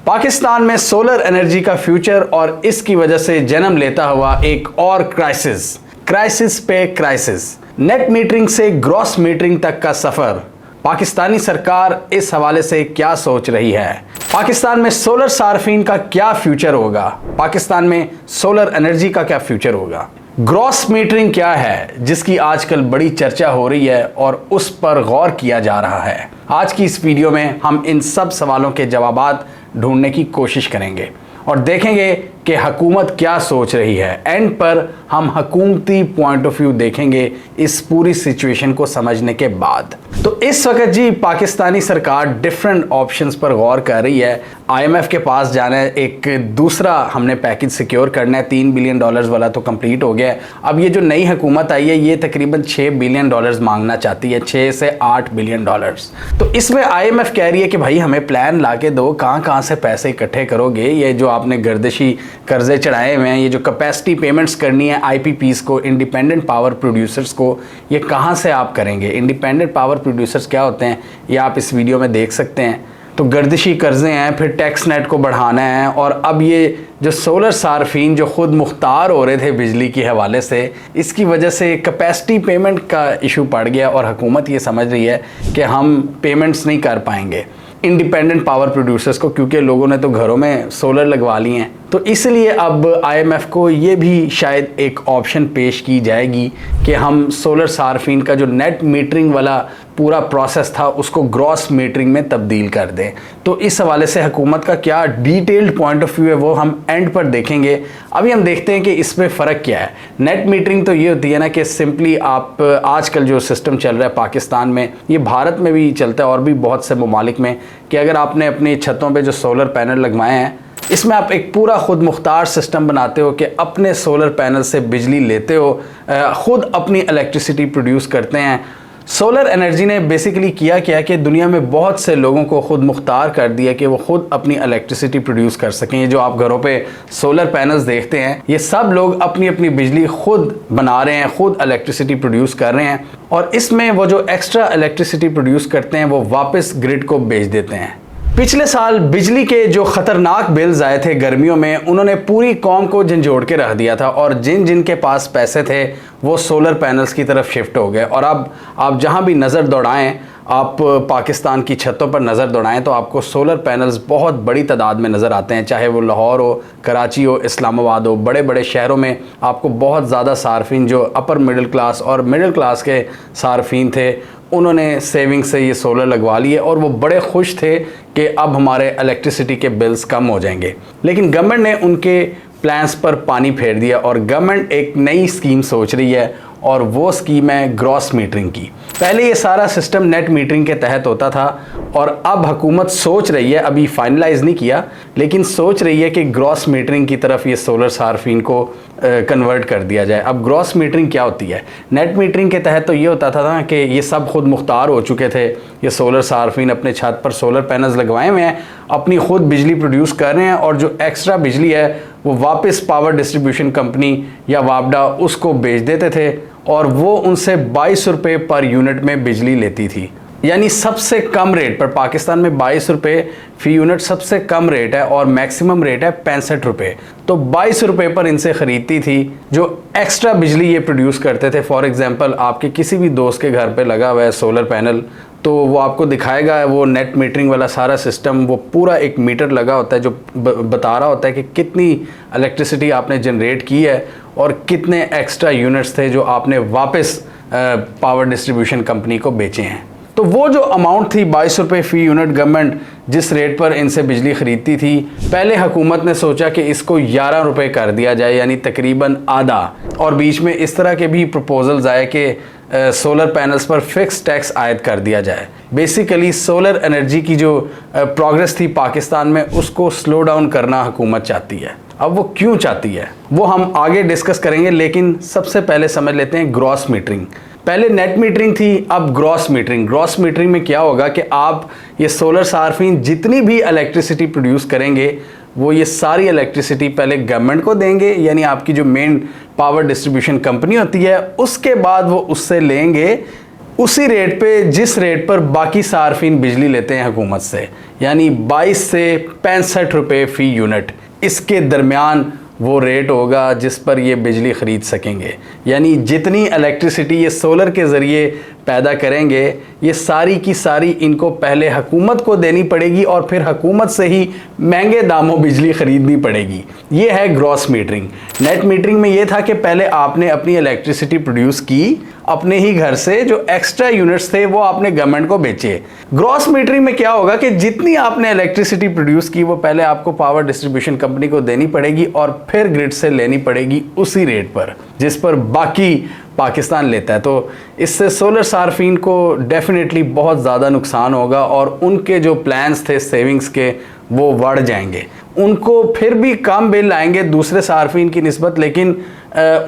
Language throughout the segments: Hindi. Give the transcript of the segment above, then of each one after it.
पाकिस्तान में सोलर एनर्जी का फ्यूचर और इसकी वजह से जन्म लेता हुआ एक और क्राइसिस पे क्राइसिस, नेट मीटरिंग से ग्रॉस मीटरिंग तक का सफर। पाकिस्तानी सरकार इस हवाले से क्या सोच रही है? पाकिस्तान में सोलर सार्फिन का क्या फ्यूचर होगा? पाकिस्तान में सोलर एनर्जी का क्या फ्यूचर होगा? ग्रॉस मीटरिंग क्या है जिसकी आजकल बड़ी चर्चा हो रही है और उस पर गौर किया जा रहा है? आज की इस वीडियो में हम इन सब सवालों के जवाबात ढूंढने की कोशिश करेंगे और देखेंगे कि हुकूमत क्या सोच रही है। एंड पर हम हुकूमती पॉइंट ऑफ व्यू देखेंगे इस पूरी सिचुएशन को समझने के बाद। तो इस वक्त जी पाकिस्तानी सरकार डिफरेंट ऑप्शंस पर गौर कर रही है। IMF के पास जाना है, एक दूसरा हमने पैकेज सिक्योर करना है, $3 बिलियन वाला तो कंप्लीट हो गया है। अब ये जो नई हुकूमत आई है ये तकरीबन $6 बिलियन मांगना चाहती है, 6 से 8 बिलियन डॉलर्स। तो इसमें IMF कह रही है कि भाई हमें प्लान ला के दो, कहाँ से पैसे इकट्ठे करोगे? ये जो आपने गर्दिशी कर्जे चढ़ाए हुए हैं, ये जो कैपेसिटी पेमेंट्स करनी है IPPs को, इंडिपेंडेंट पावर प्रोड्यूसर्स को, ये कहाँ से आप करेंगे? इंडिपेंडेंट पावर प्रोड्यूसर्स क्या होते हैं ये आप इस वीडियो में देख सकते हैं। तो गर्दिशी कर्जे हैं, फिर टैक्स नेट को बढ़ाना है, और अब ये जो सोलर सार्फिन जो खुद मुख्तार हो रहे थे बिजली के हवाले से, इसकी वजह से कैपेसिटी पेमेंट का इशू पड़ गया और हुकूमत ये समझ रही है कि हम पेमेंट्स नहीं कर पाएंगे इंडिपेंडेंट पावर प्रोड्यूसर्स को, क्योंकि लोगों ने तो घरों में सोलर लगवा लिए हैं। तो इसलिए अब IMF को ये भी शायद एक ऑप्शन पेश की जाएगी कि हम सोलर सार्फिन का जो नेट मीटरिंग वाला पूरा प्रोसेस था उसको ग्रॉस मीटरिंग में तब्दील कर दें। तो इस हवाले से हुकूमत का क्या डिटेल्ड पॉइंट ऑफ व्यू है वो हम एंड पर देखेंगे। अभी हम देखते हैं कि इसमें फ़र्क क्या है। नेट मीटरिंग तो ये होती है ना कि सिंपली आप आजकल जो सिस्टम चल रहा है पाकिस्तान में, ये भारत में भी चलता है और भी बहुत से ममालिक में, कि अगर आपने अपनी छतों पर जो सोलर पैनल लगवाए हैं इसमें आप एक पूरा खुद मुख्तार सिस्टम बनाते हो कि अपने सोलर पैनल से बिजली लेते हो, खुद अपनी इलेक्ट्रिसिटी प्रोड्यूस करते हैं। सोलर एनर्जी ने बेसिकली किया क्या कि दुनिया में बहुत से लोगों को खुद मुख्तार कर दिया कि वो खुद अपनी इलेक्ट्रिसिटी प्रोड्यूस कर सकें। ये जो आप घरों पे सोलर पैनल्स देखते हैं, ये सब लोग अपनी अपनी बिजली खुद बना रहे हैं, खुद इलेक्ट्रिसिटी प्रोड्यूस कर रहे हैं, और इसमें वो जो एक्स्ट्रा इलेक्ट्रिसिटी प्रोड्यूस करते हैं वो वापस ग्रिड को बेच देते हैं। पिछले साल बिजली के जो ख़तरनाक बिल्स आए थे गर्मियों में, उन्होंने पूरी कौम को झंझोड़ के रख दिया था, और जिन के पास पैसे थे वो सोलर पैनल्स की तरफ शिफ्ट हो गए। और अब आप जहां भी नज़र दौड़ाएं, आप पाकिस्तान की छतों पर नज़र दौड़ाएं तो आपको सोलर पैनल्स बहुत बड़ी तादाद में नज़र आते हैं। चाहे वो लाहौर हो, कराची हो, इस्लामाबाद हो, बड़े बड़े शहरों में आपको बहुत ज़्यादा सार्फिन जो अपर मिडिल क्लास और मिडिल क्लास के सार्फिन थे, उन्होंने सेविंग से ये सोलर लगवा लिए और वो बड़े खुश थे कि अब हमारे इलेक्ट्रिसिटी के बिल्स कम हो जाएंगे। लेकिन गवर्नमेंट ने उनके प्लान्स पर पानी फेर दिया और गवर्नमेंट एक नई स्कीम सोच रही है, और वो स्कीम है ग्रॉस मीटरिंग की। पहले ये सारा सिस्टम नेट मीटरिंग के तहत होता था, और अब हुकूमत सोच रही है, अभी फाइनलाइज नहीं किया, लेकिन सोच रही है कि ग्रॉस मीटरिंग की तरफ ये सोलर सार्फिन को कन्वर्ट कर दिया जाए। अब ग्रॉस मीटरिंग क्या होती है? नेट मीटरिंग के तहत तो ये होता था ना कि ये सब खुद मुख्तार हो चुके थे, ये सोलर सार्फिन अपने छत पर सोलर पैनल्स लगवाए हुए हैं, अपनी खुद बिजली प्रोड्यूस कर रहे हैं, और जो एक्स्ट्रा बिजली है वो वापस पावर डिस्ट्रीब्यूशन कंपनी या वापडा उसको बेच देते थे, और वो उनसे 22 रुपये पर यूनिट में बिजली लेती थी। यानी सबसे कम रेट पर पाकिस्तान में 22 रुपये फी यूनिट सबसे कम रेट है, और मैक्सिमम रेट है 65 रुपये। तो 22 रुपये पर इनसे ख़रीदती थी जो एक्स्ट्रा बिजली ये प्रोड्यूस करते थे। फॉर एग्जांपल आपके किसी भी दोस्त के घर पे लगा हुआ है सोलर पैनल, तो वो आपको दिखाएगा वो नेट मीटरिंग वाला सारा सिस्टम, वो पूरा एक मीटर लगा होता है जो बता रहा होता है कि कितनी इलेक्ट्रिसिटी आपने जनरेट की है और कितने एक्स्ट्रा यूनिट्स थे जो आपने वापस पावर डिस्ट्रीब्यूशन कंपनी को बेचे हैं। तो वो जो अमाउंट थी 22 रुपये फ़ी यूनिट, गवर्नमेंट जिस रेट पर इनसे बिजली ख़रीदती थी, पहले हुकूमत ने सोचा कि इसको 11 रुपये कर दिया जाए, यानी तकरीबन आधा। और बीच में इस तरह के भी प्रपोजल्स आए कि सोलर पैनल्स पर फिक्स टैक्स आयद कर दिया जाए। बेसिकली सोलर एनर्जी की जो प्रोग्रेस थी पाकिस्तान में, उसको स्लो डाउन करना हुकूमत चाहती है। अब वो क्यों चाहती है वो हम आगे डिस्कस करेंगे, लेकिन सबसे पहले समझ लेते हैं ग्रॉस मीटरिंग। पहले नेट मीटरिंग थी, अब ग्रॉस मीटरिंग। ग्रॉस मीटरिंग में क्या होगा कि आप ये सोलर सार्फिन जितनी भी इलेक्ट्रिसिटी प्रोड्यूस करेंगे वो ये सारी इलेक्ट्रिसिटी पहले गवर्नमेंट को देंगे, यानी आपकी जो मेन पावर डिस्ट्रीब्यूशन कंपनी होती है, उसके बाद वो उससे लेंगे उसी रेट पे जिस रेट पर बाकी सार्फिन बिजली लेते हैं हुकूमत से, यानी 22 से 65 रुपये फ़ी यूनिट। इसके दरमियान वो रेट होगा जिस पर ये बिजली ख़रीद सकेंगे। यानी जितनी इलेक्ट्रिसिटी ये सोलर के ज़रिए पैदा करेंगे, ये सारी की सारी इनको पहले हुकूमत को देनी पड़ेगी और फिर हुकूमत से ही महंगे दामों बिजली ख़रीदनी पड़ेगी। ये है ग्रॉस मीटरिंग। नेट मीटरिंग में ये था कि पहले आपने अपनी इलेक्ट्रिसिटी प्रोड्यूस की अपने ही घर से, जो एक्स्ट्रा यूनिट्स थे वो आपने गवर्नमेंट को बेचे। ग्रॉस मीटरिंग में क्या होगा कि जितनी आपने इलेक्ट्रिसिटी प्रोड्यूस की वो पहले आपको पावर डिस्ट्रीब्यूशन कंपनी को देनी पड़ेगी और फिर ग्रिड से लेनी पड़ेगी उसी रेट पर जिस पर बाकी पाकिस्तान लेता है। तो इससे सोलर सार्फिन को डेफिनेटली बहुत ज़्यादा नुकसान होगा और उनके जो प्लान्स थे सेविंग्स के वो बढ़ जाएंगे। उनको फिर भी कम बिल आएंगे दूसरे सार्फिन की निस्बत, लेकिन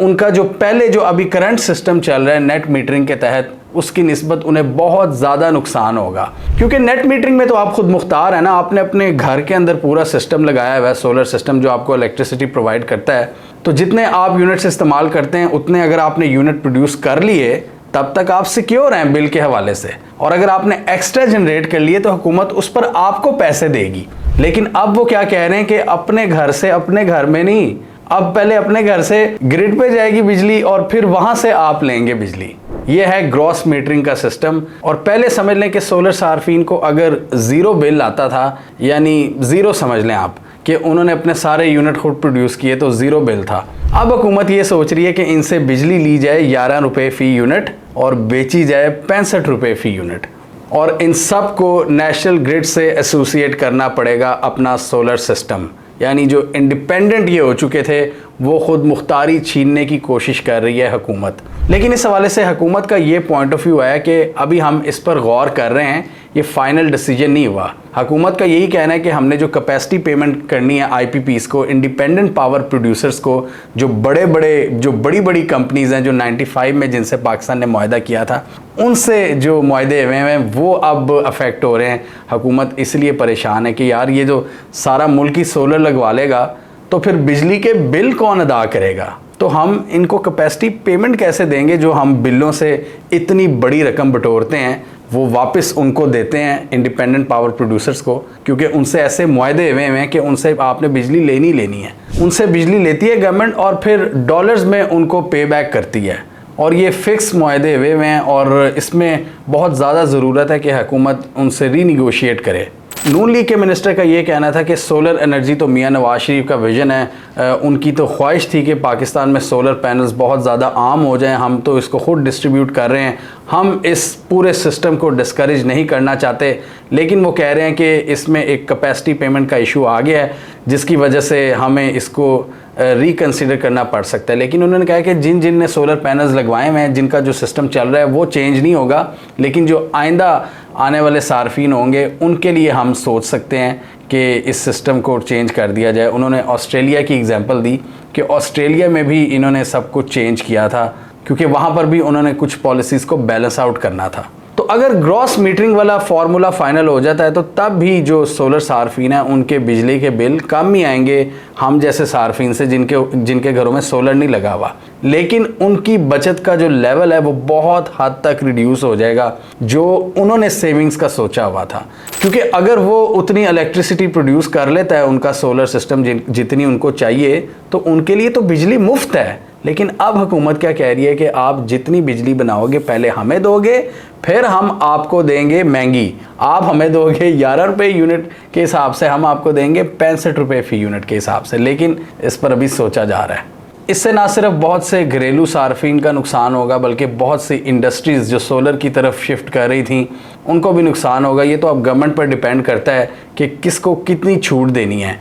उनका जो पहले जो अभी करंट सिस्टम चल रहा है नेट मीटरिंग के तहत, उसकी निस्बत उन्हें बहुत ज़्यादा नुकसान होगा। क्योंकि नेट मीटरिंग में तो आप खुद मुख्तार है ना, आपने अपने घर के अंदर पूरा सिस्टम लगाया हुआ है, सोलर सिस्टम जो आपको इलेक्ट्रिसिटी प्रोवाइड करता है। तो जितने आप यूनिट्स इस्तेमाल करते हैं उतने अगर आपने यूनिट प्रोड्यूस कर लिए तब तक आप सिक्योर हैं बिल के हवाले से, और अगर आपने एक्स्ट्रा जनरेट कर लिए तो हुकूमत उस पर आपको पैसे देगी। लेकिन अब वो क्या कह रहे हैं कि अपने घर से, अपने घर में नहीं, अब पहले अपने घर से ग्रिड पे जाएगी बिजली और फिर वहां से आप लेंगे बिजली। ये है ग्रॉस मीटरिंग का सिस्टम। और पहले समझ लें कि सोलर सार्फिन को अगर ज़ीरो बिल आता था, यानी ज़ीरो समझ लें आप कि उन्होंने अपने सारे यूनिट खुद प्रोड्यूस किए तो ज़ीरो बिल था। अब हुकूमत ये सोच रही है कि इनसे बिजली ली जाए 11 रुपये फ़ी यूनिट और बेची जाए 65 रुपये फ़ी यूनिट, और इन सब को नेशनल ग्रिड से एसोसिएट करना पड़ेगा अपना सोलर सिस्टम। यानी जो इंडिपेंडेंट ये हो चुके थे वो खुद मुख्तारी छीनने की कोशिश कर रही है हुकूमत। लेकिन इस हवाले से हुकूमत का ये पॉइंट ऑफ व्यू है कि अभी हम इस पर गौर कर रहे हैं, ये फाइनल डिसीजन नहीं हुआ। हुकूमत का यही कहना है कि हमने जो कैपेसिटी पेमेंट करनी है आईपीपीस को, इंडिपेंडेंट पावर प्रोड्यूसर्स को, जो बड़ी बड़ी कंपनीज़ हैं जो 95 में जिनसे पाकिस्तान ने मुआहदा किया था, उनसे जो मुआहदे हुए हैं वो अब अफेक्ट हो रहे हैं। हुकूमत इसलिए परेशान है कि यार ये जो सारा मुल्क ही सोलर लगवा लेगा तो फिर बिजली के बिल कौन अदा करेगा, तो हम इनको कैपेसिटी पेमेंट कैसे देंगे जो हम बिलों से इतनी बड़ी रकम बटोरते हैं वो वापस उनको देते हैं इंडिपेंडेंट पावर प्रोड्यूसर्स को, क्योंकि उनसे ऐसे मुआहदे हुए हैं कि उनसे आपने बिजली लेनी है। उनसे बिजली लेती है गवर्नमेंट और फिर डॉलर्स में उनको पे बैक करती है, और ये फ़िक्स मुआहदे हुए हैं और इसमें बहुत ज़्यादा ज़रूरत है कि हुकूमत उनसे रीनिगोशिएट करे। नून लीग के मिनिस्टर का ये कहना था कि सोलर एनर्जी तो मियां नवाज शरीफ का विजन है, उनकी तो ख्वाहिश थी कि पाकिस्तान में सोलर पैनल्स बहुत ज़्यादा आम हो जाएं, हम तो इसको खुद डिस्ट्रीब्यूट कर रहे हैं, हम इस पूरे सिस्टम को डिस्करेज नहीं करना चाहते। लेकिन वो कह रहे हैं कि इसमें एक कैपेसिटी पेमेंट का इशू आ गया है जिसकी वजह से हमें इसको रिकन्सिडर करना पड़ सकता है। लेकिन उन्होंने कहा कि जिन ने सोलर पैनल्स लगवाए हुए हैं, जिनका जो सिस्टम चल रहा है वो चेंज नहीं होगा, लेकिन जो आइंदा आने वाले सार्फिन होंगे उनके लिए हम सोच सकते हैं कि इस सिस्टम को चेंज कर दिया जाए। उन्होंने ऑस्ट्रेलिया की एग्जांपल दी कि ऑस्ट्रेलिया में भी इन्होंने सब कुछ चेंज किया था क्योंकि वहाँ पर भी उन्होंने कुछ पॉलिसीज़ को बैलेंस आउट करना था। तो अगर ग्रॉस मीटरिंग वाला फार्मूला फाइनल हो जाता है तो तब भी जो सोलर सार्फिन है उनके बिजली के बिल कम ही आएंगे हम जैसे सार्फिन से जिनके घरों में सोलर नहीं लगा हुआ, लेकिन उनकी बचत का जो लेवल है वो बहुत हद तक रिड्यूस हो जाएगा जो उन्होंने सेविंग्स का सोचा हुआ था। क्योंकि अगर वो उतनी इलेक्ट्रिसिटी प्रोड्यूस कर लेता है उनका सोलर सिस्टम जितनी उनको चाहिए तो उनके लिए तो बिजली मुफ्त है। लेकिन अब हुकूमत क्या कह रही है कि आप जितनी बिजली बनाओगे पहले हमें दोगे, फिर हम आपको देंगे महंगी। आप हमें दोगे 11 रुपये यूनिट के हिसाब से, हम आपको देंगे 65 रुपये फ़ी यूनिट के हिसाब से। लेकिन इस पर अभी सोचा जा रहा है। इससे ना सिर्फ बहुत से घरेलू सार्फिन का नुकसान होगा बल्कि बहुत सी इंडस्ट्रीज़ जो सोलर की तरफ शिफ्ट कर रही थी उनको भी नुकसान होगा। ये तो अब गवर्नमेंट पर डिपेंड करता है कि किसको कितनी छूट देनी है।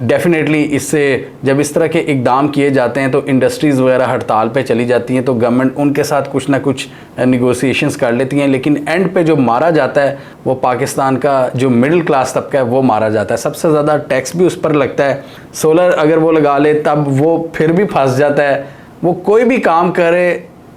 डेफिनेटली इससे जब इस तरह के इकदाम किए जाते हैं तो इंडस्ट्रीज़ वगैरह हड़ताल पे चली जाती हैं तो गवर्नमेंट उनके साथ कुछ ना कुछ निगोसिएशंस कर लेती हैं, लेकिन एंड पे जो मारा जाता है वो पाकिस्तान का जो मिडिल क्लास तबका है वो मारा जाता है। सबसे ज़्यादा टैक्स भी उस पर लगता है। सोलर अगर वो लगा ले तब वो फिर भी फंस जाता है। वो कोई भी काम करे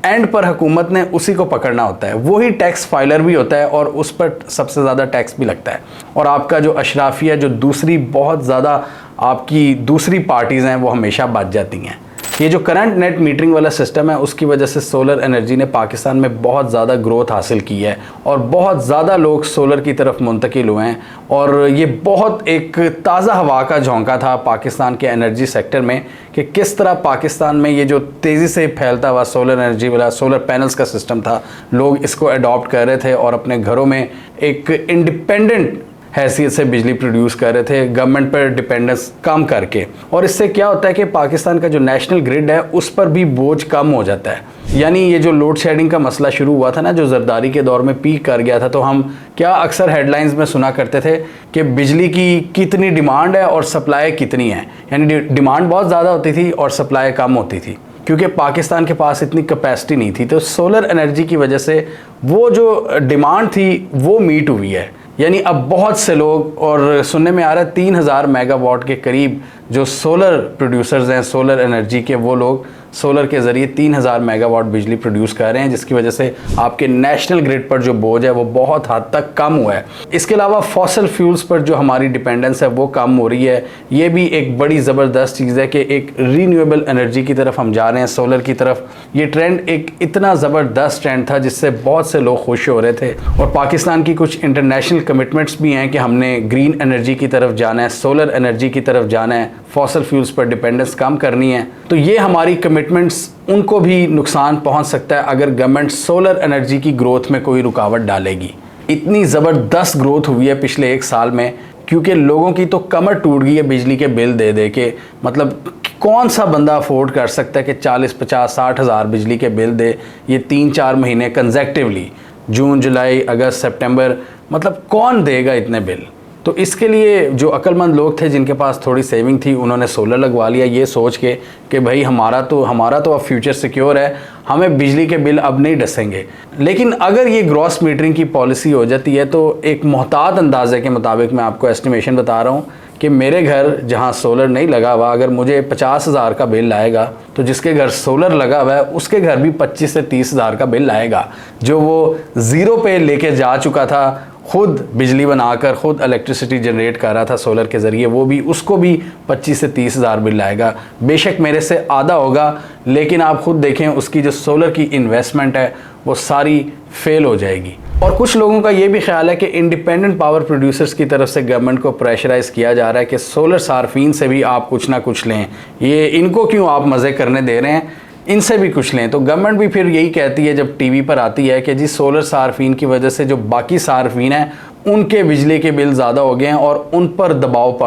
एंड पर हुकूमत ने उसी को पकड़ना होता है, वही टैक्स फाइलर भी होता है और उस पर सबसे ज़्यादा टैक्स भी लगता है। और आपका जो अशराफिया जो दूसरी बहुत ज़्यादा आपकी दूसरी पार्टीज़ हैं वो हमेशा बच जाती हैं। ये जो करंट नेट मीटरिंग वाला सिस्टम है उसकी वजह से सोलर एनर्जी ने पाकिस्तान में बहुत ज़्यादा ग्रोथ हासिल की है और बहुत ज़्यादा लोग सोलर की तरफ मुंतकिल हुए हैं और ये बहुत एक ताज़ा हवा का झोंका था पाकिस्तान के एनर्जी सेक्टर में कि किस तरह पाकिस्तान में ये जो तेज़ी से फैलता हुआ सोलर एनर्जी वाला सोलर पैनल्स का सिस्टम था, लोग इसको अडॉप्ट कर रहे थे और अपने घरों में एक इंडिपेंडेंट हैसियत से बिजली प्रोड्यूस कर रहे थे, गवर्नमेंट पर डिपेंडेंस कम करके। और इससे क्या होता है कि पाकिस्तान का जो नेशनल ग्रिड है उस पर भी बोझ कम हो जाता है। यानी ये जो लोड शेडिंग का मसला शुरू हुआ था ना, जो जरदारी के दौर में पीक कर गया था, तो हम क्या अक्सर हेडलाइंस में सुना करते थे कि बिजली की कितनी डिमांड है और सप्लाई कितनी है। यानी डिमांड बहुत ज़्यादा होती थी और सप्लाई कम होती थी क्योंकि पाकिस्तान के पास इतनी कैपेसिटी नहीं थी। तो सोलर एनर्जी की वजह से वो जो डिमांड थी वो मीट हुई है। यानी अब बहुत से लोग, और सुनने में आ रहा है 3000 मेगावाट के करीब जो सोलर प्रोड्यूसर्स हैं सोलर एनर्जी के, वो लोग सोलर के ज़रिए 3000 मेगावाट बिजली प्रोड्यूस कर रहे हैं, जिसकी वजह से आपके नेशनल ग्रिड पर जो बोझ है वो बहुत हद तक कम हुआ है। इसके अलावा फॉसिल फ्यूल्स पर जो हमारी डिपेंडेंस है वो कम हो रही है। ये भी एक बड़ी ज़बरदस्त चीज़ है कि एक रीन्यूएबल एनर्जी की तरफ हम जा रहे हैं, सोलर की तरफ। ये ट्रेंड एक इतना ज़बरदस्त ट्रेंड था जिससे बहुत से लोग खुश हो रहे थे और पाकिस्तान की कुछ इंटरनेशनल कमिटमेंट्स भी हैं कि हमने ग्रीन एनर्जी की तरफ जाना है, सोलर एनर्जी की तरफ जाना है, फॉसिल फ्यूल्स पर डिपेंडेंस कम करनी है। तो ये हमारी कमिटमेंट्स, उनको भी नुकसान पहुंच सकता है अगर गवर्नमेंट सोलर एनर्जी की ग्रोथ में कोई रुकावट डालेगी। इतनी ज़बरदस्त ग्रोथ हुई है पिछले 1 साल में क्योंकि लोगों की तो कमर टूट गई है बिजली के बिल दे दे के। मतलब कौन सा बंदा अफोर्ड कर सकता है कि 40, 50, 60 हज़ार बिजली के बिल दे ये 3-4 महीने कंसेक्टिवली, जून, जुलाई, अगस्त, सितंबर। मतलब कौन देगा इतने बिल? तो इसके लिए जो अक्लमंद लोग थे जिनके पास थोड़ी सेविंग थी, उन्होंने सोलर लगवा लिया ये सोच के कि भाई हमारा तो अब फ्यूचर सिक्योर है, हमें बिजली के बिल अब नहीं डसेंगे। लेकिन अगर ये ग्रॉस मीटरिंग की पॉलिसी हो जाती है तो एक मोहतात अंदाजे के मुताबिक मैं आपको एस्टिमेशन बता रहा हूँ कि मेरे घर जहाँ सोलर नहीं लगा हुआ, अगर मुझे 50,000 का बिल आएगा तो जिसके घर सोलर लगा हुआ है उसके घर भी 25 से 30,000 का बिल आएगा। जो वो ज़ीरो पे लेके जा चुका था, खुद बिजली बनाकर खुद इलेक्ट्रिसिटी जनरेट कर रहा था सोलर के ज़रिए, वो भी, उसको भी 25 से 30,000 बिल आएगा। बेशक मेरे से आधा होगा, लेकिन आप खुद देखें उसकी जो सोलर की इन्वेस्टमेंट है वो सारी फेल हो जाएगी। और कुछ लोगों का ये भी ख्याल है कि इंडिपेंडेंट पावर प्रोड्यूसर्स की तरफ से गवर्नमेंट को प्रेशराइज़ किया जा रहा है कि सोलर सार्फिन से भी आप कुछ ना कुछ लें, ये इनको क्यों आप मज़े करने दे रहे हैं, इनसे भी कुछ लें। तो गवर्नमेंट भी फिर यही कहती है जब टीवी पर आती है कि जी सोलर सार्फिन की वजह से जो बाकी सार्फिन हैं उनके बिजली के बिल ज़्यादा हो गए हैं और उन पर दबाव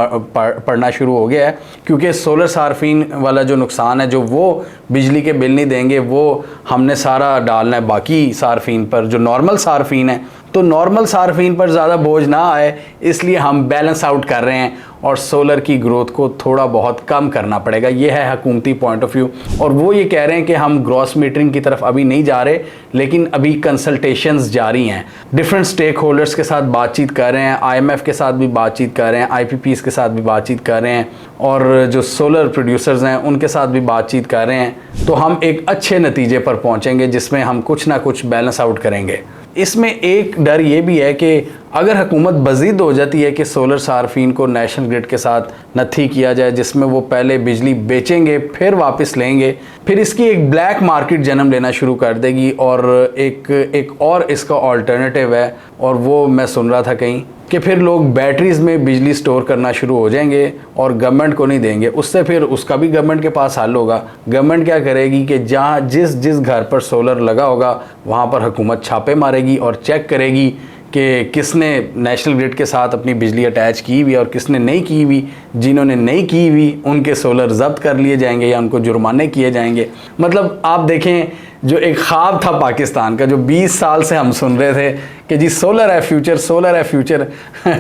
पड़ना शुरू हो गया है, क्योंकि सोलर सार्फिन वाला जो नुकसान है, जो वो बिजली के बिल नहीं देंगे, वो हमने सारा डालना है बाकी सार्फिन पर, जो नॉर्मल सार्फिन है। तो नॉर्मल सार्फिन पर ज़्यादा बोझ ना आए, इसलिए हम बैलेंस आउट कर रहे हैं और सोलर की ग्रोथ को थोड़ा बहुत कम करना पड़ेगा। ये है हुकूमती पॉइंट ऑफ व्यू। और वो ये कह रहे हैं कि हम ग्रॉस मीटरिंग की तरफ अभी नहीं जा रहे, लेकिन अभी कंसल्टेशंस जारी हैं, डिफरेंट स्टेक होल्डर्स के साथ बातचीत कर रहे हैं, IMF के साथ भी बातचीत कर रहे हैं, IPPs के साथ भी बातचीत कर रहे हैं और जो सोलर प्रोड्यूसर्स हैं उनके साथ भी बातचीत कर रहे हैं। तो हम एक अच्छे नतीजे पर पहुँचेंगे जिसमें हम कुछ ना कुछ बैलेंस आउट करेंगे। इसमें एक डर ये भी है कि अगर हुकूमत बजीद हो जाती है कि सोलर सार्फिन को नेशनल ग्रिड के साथ नथी किया जाए, जिसमें वो पहले बिजली बेचेंगे फिर वापस लेंगे, फिर इसकी एक ब्लैक मार्केट जन्म लेना शुरू कर देगी। और एक और इसका ऑल्टरनेटिव है, और वो मैं सुन रहा था कहीं कि फिर लोग बैटरीज़ में बिजली स्टोर करना शुरू हो जाएंगे और गवर्नमेंट को नहीं देंगे। उससे फिर उसका भी गवर्नमेंट के पास हल होगा। गवर्नमेंट क्या करेगी कि जहाँ जिस घर पर सोलर लगा होगा वहाँ पर हुकूमत छापे मारेगी और चेक करेगी कि किसने नेशनल ग्रिड के साथ अपनी बिजली अटैच की हुई और किसने नहीं की हुई। जिन्होंने नहीं की हुई उनके सोलर जब्त कर लिए जाएंगे या उनको जुर्माने किए जाएंगे। मतलब आप देखें, जो एक ख्वाब था पाकिस्तान का, जो 20 साल से हम सुन रहे थे कि जी सोलर है फ्यूचर, सोलर है फ्यूचर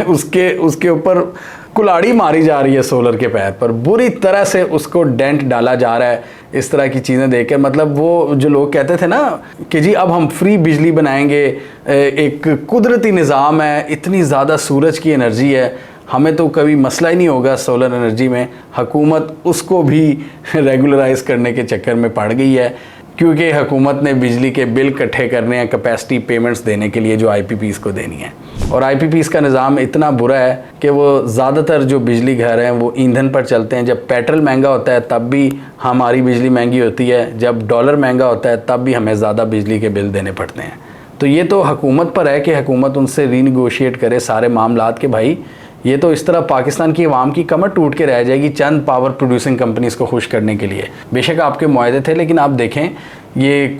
उसके ऊपर कुल्हाड़ी मारी जा रही है सोलर के पैर पर, बुरी तरह से उसको डेंट डाला जा रहा है इस तरह की चीज़ें देख कर। मतलब वो जो लोग कहते थे ना कि जी अब हम फ्री बिजली बनाएंगे, एक कुदरती निज़ाम है, इतनी ज़्यादा सूरज की एनर्जी है, हमें तो कभी मसला ही नहीं होगा सोलर एनर्जी में। हुकूमत उसको भी रेगुलराइज करने के चक्कर में पड़ गई है, क्योंकि हुकूमत ने बिजली के बिल इकट्ठे करने हैं कैपेसिटी पेमेंट्स देने के लिए जो IPPs को देनी है। और IPPs का निज़ाम इतना बुरा है कि वो ज़्यादातर जो बिजली घर हैं वो ईंधन पर चलते हैं। जब पेट्रोल महंगा होता है तब भी हमारी बिजली महंगी होती है, जब डॉलर महंगा होता है तब भी हमें ज़्यादा बिजली के बिल देने पड़ते हैं। तो ये तो हुकूमत पर है कि हुकूमत उनसे रीनिगोशिएट करे सारे मामलात के भाई ये तो इस तरह पाकिस्तान की आवाम की कमर टूट के रह जाएगी चंद पावर प्रोड्यूसिंग कंपनीज़ को खुश करने के लिए। बेशक आपके मुआहदे थे, लेकिन आप देखें ये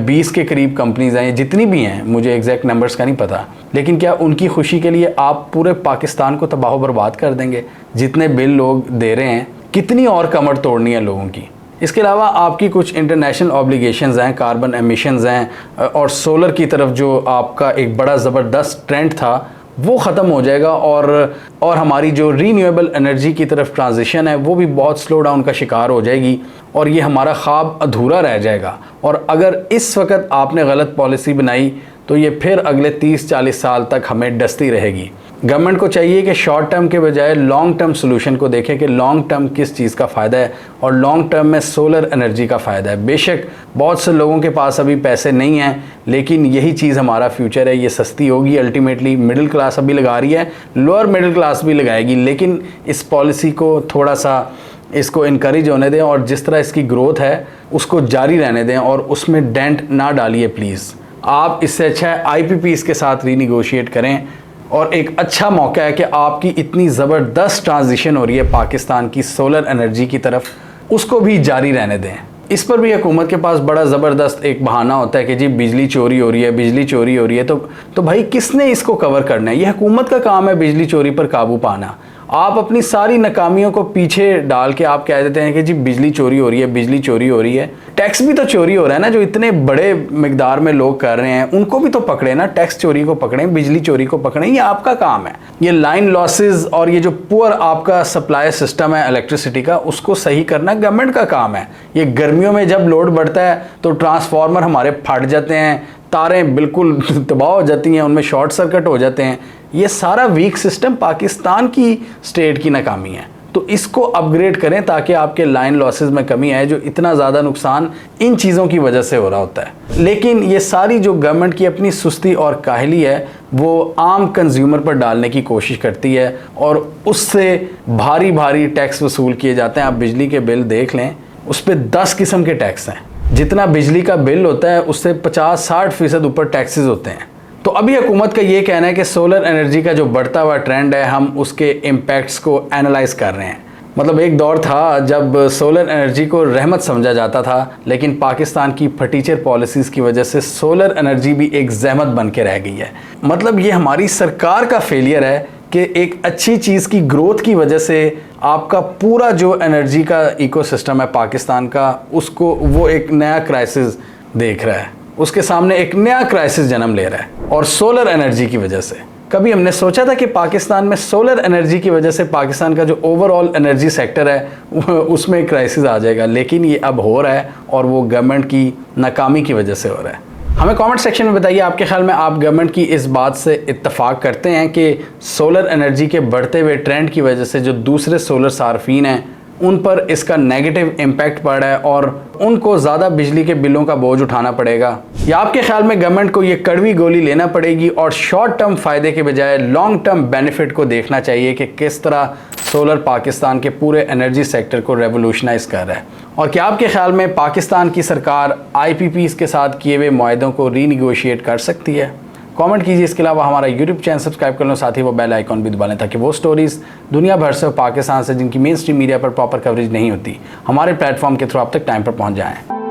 20 के करीब कंपनीज़ हैं, जितनी भी हैं, मुझे एग्जैक्ट नंबर्स का नहीं पता, लेकिन क्या उनकी खुशी के लिए आप पूरे पाकिस्तान को तबाह बर्बाद कर देंगे? जितने बिल लोग दे रहे हैं, कितनी और कमर तोड़नी है लोगों की। इसके अलावा आपकी कुछ इंटरनेशनल ऑब्लिगेशंस हैं, कार्बन एमिशंस हैं, और सोलर की तरफ जो आपका एक बड़ा ज़बरदस्त ट्रेंड था वो ख़त्म हो जाएगा और हमारी जो रीन्यूएबल एनर्जी की तरफ ट्रांजिशन है वो भी बहुत स्लो डाउन का शिकार हो जाएगी और ये हमारा ख्वाब अधूरा रह जाएगा। और अगर इस वक्त आपने गलत पॉलिसी बनाई तो ये फिर अगले 30-40 साल तक हमें डसती रहेगी। गवर्नमेंट को चाहिए कि शॉर्ट टर्म के बजाय लॉन्ग टर्म सोल्यूशन को देखें कि लॉन्ग टर्म किस चीज़ का फ़ायदा है, और लॉन्ग टर्म में सोलर एनर्जी का फ़ायदा है। बेशक बहुत से लोगों के पास अभी पैसे नहीं हैं, लेकिन यही चीज़ हमारा फ्यूचर है। ये सस्ती होगी, अल्टीमेटली मिडिल क्लास अभी लगा रही है, लोअर मिडिल क्लास भी लगाएगी, लेकिन इस पॉलिसी को थोड़ा सा इसको इनकरेज होने दें और जिस तरह इसकी ग्रोथ है उसको जारी रहने दें और उसमें डेंट ना डालिए प्लीज़। आप इससे अच्छा है IPPs के साथ रीनिगोशिएट करें, और एक अच्छा मौका है कि आपकी इतनी ज़बरदस्त ट्रांजिशन हो रही है पाकिस्तान की सोलर एनर्जी की तरफ, उसको भी जारी रहने दें। इस पर भी हुकूमत के पास बड़ा ज़बरदस्त एक बहाना होता है कि जी बिजली चोरी हो रही है, बिजली चोरी हो रही है। तो भाई किसने इसको कवर करना है? ये हुकूमत का काम है बिजली चोरी पर काबू पाना। आप अपनी सारी नाकामियों को पीछे डाल के आप कह देते हैं कि जी बिजली चोरी हो रही है, बिजली चोरी हो रही है। टैक्स भी तो चोरी हो रहा है ना, जो इतने बड़े मिकदार में लोग कर रहे हैं उनको भी तो पकड़े ना, टैक्स चोरी को पकड़ें, बिजली चोरी को पकड़ें, ये आपका काम है। ये लाइन लॉसेज और ये जो पुअर आपका सप्लाई सिस्टम है इलेक्ट्रिसिटी का, उसको सही करना गवर्नमेंट का काम है। ये गर्मियों में जब लोड बढ़ता है तो ट्रांसफार्मर हमारे फट जाते हैं, तारें बिल्कुल तबाह हो जाती हैं, उनमें शॉर्ट सर्किट हो जाते हैं। ये सारा वीक सिस्टम पाकिस्तान की स्टेट की नाकामी है। तो इसको अपग्रेड करें ताकि आपके लाइन लॉसेस में कमी आए, जो इतना ज़्यादा नुकसान इन चीज़ों की वजह से हो रहा होता है। लेकिन ये सारी जो गवर्नमेंट की अपनी सुस्ती और काहली है वो आम कंज्यूमर पर डालने की कोशिश करती है और उससे भारी भारी टैक्स वसूल किए जाते हैं। आप बिजली के बिल देख लें, उस पर 10 किस्म के टैक्स हैं। जितना बिजली का बिल होता है उससे 50-60% ऊपर टैक्सेस होते हैं। तो अभी हुकूमत का ये कहना है कि सोलर एनर्जी का जो बढ़ता हुआ ट्रेंड है, हम उसके इम्पैक्ट्स को एनालाइज कर रहे हैं। मतलब एक दौर था जब सोलर एनर्जी को रहमत समझा जाता था, लेकिन पाकिस्तान की फटीचर पॉलिसीज़ की वजह से सोलर एनर्जी भी एक जहमत बन के रह गई है। मतलब ये हमारी सरकार का फेलियर है कि एक अच्छी चीज़ की ग्रोथ की वजह से आपका पूरा जो एनर्जी का इकोसिस्टम है पाकिस्तान का, उसको वो एक नया क्राइसिस देख रहा है, उसके सामने एक नया क्राइसिस जन्म ले रहा है। और सोलर एनर्जी की वजह से कभी हमने सोचा था कि पाकिस्तान में सोलर एनर्जी की वजह से पाकिस्तान का जो ओवरऑल एनर्जी सेक्टर है उसमें क्राइसिस आ जाएगा, लेकिन ये अब हो रहा है और वो गवर्नमेंट की नाकामी की वजह से हो रहा है। हमें कमेंट सेक्शन में बताइए आपके ख्याल में आप गवर्नमेंट की इस बात से इत्तेफाक करते हैं कि सोलर एनर्जी के बढ़ते हुए ट्रेंड की वजह से जो दूसरे सोलर सार्फिन हैं उन पर इसका नेगेटिव इम्पैक्ट पड़ा है और उनको ज़्यादा बिजली के बिलों का बोझ उठाना पड़ेगा, या आपके ख्याल में गवर्नमेंट को ये कड़वी गोली लेना पड़ेगी और शॉर्ट टर्म फ़ायदे के बजाय लॉन्ग टर्म बेनिफिट को देखना चाहिए कि किस तरह सोलर पाकिस्तान के पूरे एनर्जी सेक्टर को रेवोल्यूशनाइज कर रहा है? और क्या आपके ख्याल में पाकिस्तान की सरकार IPPs के साथ किए हुए मुआहदों को रीनिगोशिएट कर सकती है? कमेंट कीजिए। इसके अलावा हमारा यूट्यूब चैनल सब्सक्राइब कर लो, साथ ही वो बेल आइकॉन भी दबा लें ताकि वो स्टोरीज़ दुनिया भर से पाकिस्तान से जिनकी मेन स्ट्रीम मीडिया पर प्रॉपर कवरेज नहीं होती, हमारे प्लेटफॉर्म के थ्रू आप तक टाइम पर पहुंच जाएं।